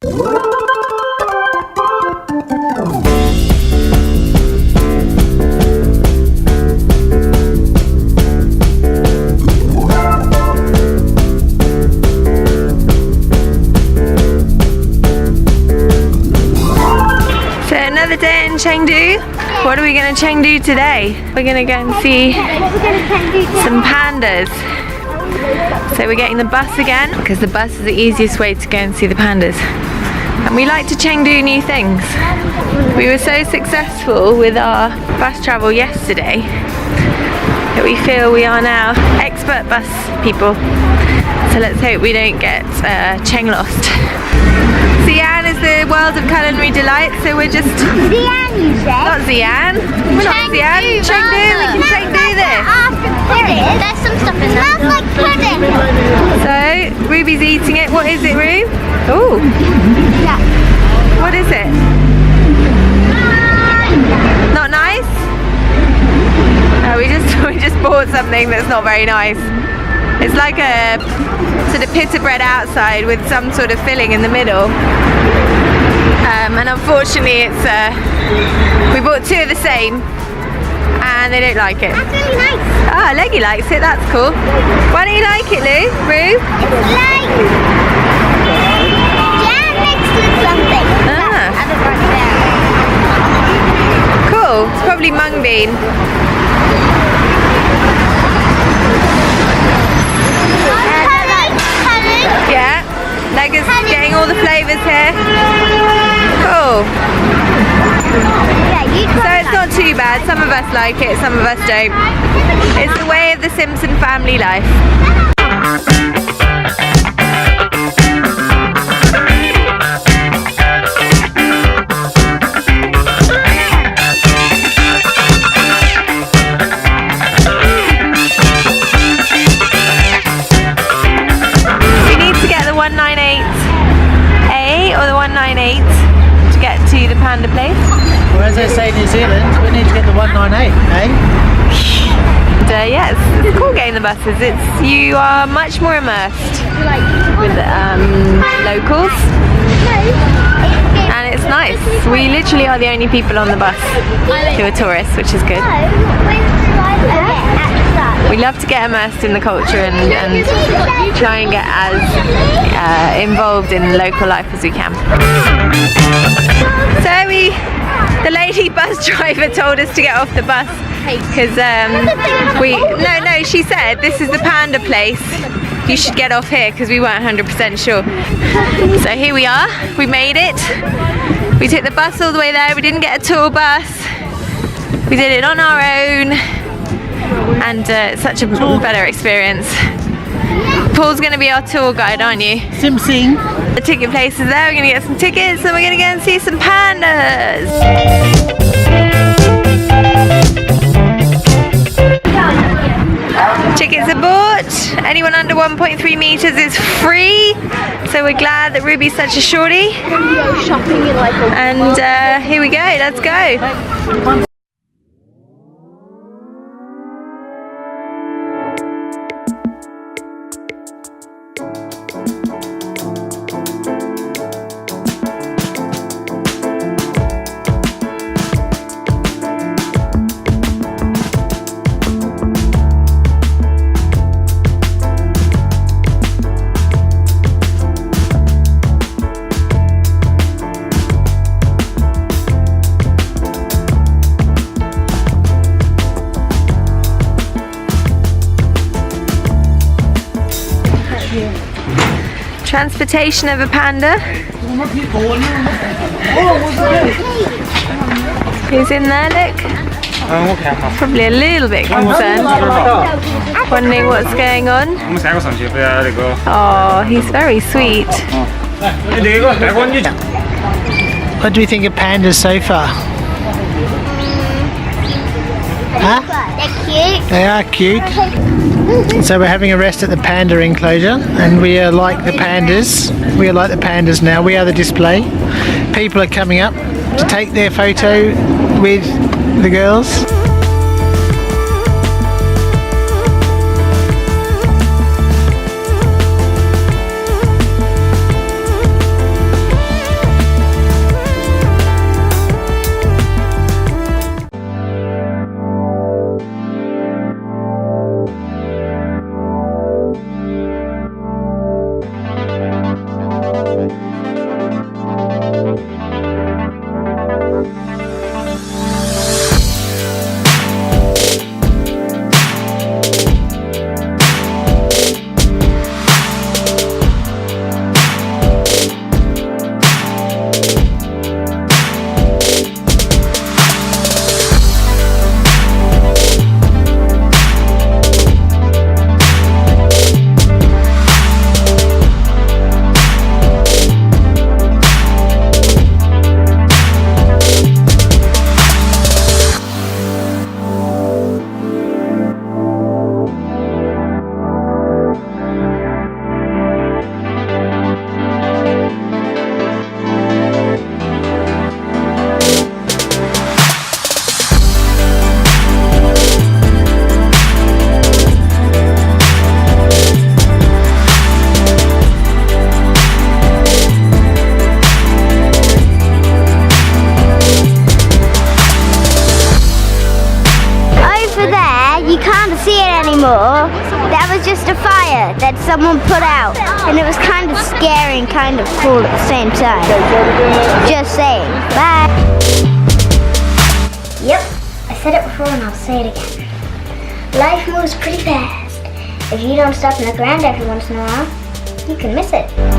Another day in Chengdu. What are we going to Chengdu today? We're going to go and see some pandas. So we're getting the bus again because the bus is the easiest way to go and see the pandas. And we like to Chengdu new things. We were so successful with our bus travel yesterday that we feel we are now expert bus people. So let's hope we don't get Cheng lost. Xi'an is the world of culinary delight, so we're just... Xi'an, you said? Not Xi'an. We're not Xi'an. Chengdu, we can Chengdu this. There's some stuff in there. It smells like pudding. So, Ruby's eating it. What is it, Rube? Ooh. Yeah. What is it? Not nice? Oh, we just bought something that's not very nice. It's like a sort of pita bread outside with some sort of filling in the middle. And unfortunately it's, we bought two of the same and they don't like it. That's really nice. Ah, Leggy likes it, that's cool. Why don't you like it, Lou? Roo? It's like jam mixed with something. Ah. Have it right there. Cool, it's probably mung bean. Yeah, Lega's getting all the flavours here. Cool. So it's not too bad. Some of us like it, some of us don't. It's the way of the Simpson family life. Panda place. Or as they say in New Zealand, we need to get the 198, eh? And yes, it's cool getting the buses. You are much more immersed with locals, and it's nice. We literally are the only people on the bus who are tourists, which is good. We love to get immersed in the culture and try and get as involved in local life as we can. So the lady bus driver told us to get off the bus because no, she said this is the panda place. You should get off here because we weren't 100% sure. So here we are. We made it. We took the bus all the way there. We didn't get a tour bus. We did it on our own. And it's such a better experience. Paul's going to be our tour guide, aren't you? Sim Sing. The ticket place is there. We're going to get some tickets and we're going to go and see some pandas. Tickets are bought. Anyone under 1.3 meters is free. So we're glad that Ruby's such a shorty. And here we go. Let's go. Transportation of a panda. Who's in there, look? Probably a little bit concerned. Wondering what's going on. Oh, he's very sweet. What do we think of pandas so far? Huh? They're cute. They are cute. So we're having a rest at the panda enclosure, and we are like the pandas. We are like the pandas now. We are the display. People are coming up to take their photo with the girls. anymore. That was just a fire that someone put out. And it was kind of scary and kind of cool at the same time. Just saying. Bye. Yep, I said it before and I'll say it again. Life moves pretty fast. If you don't stop and look around every once in a while, you can miss it.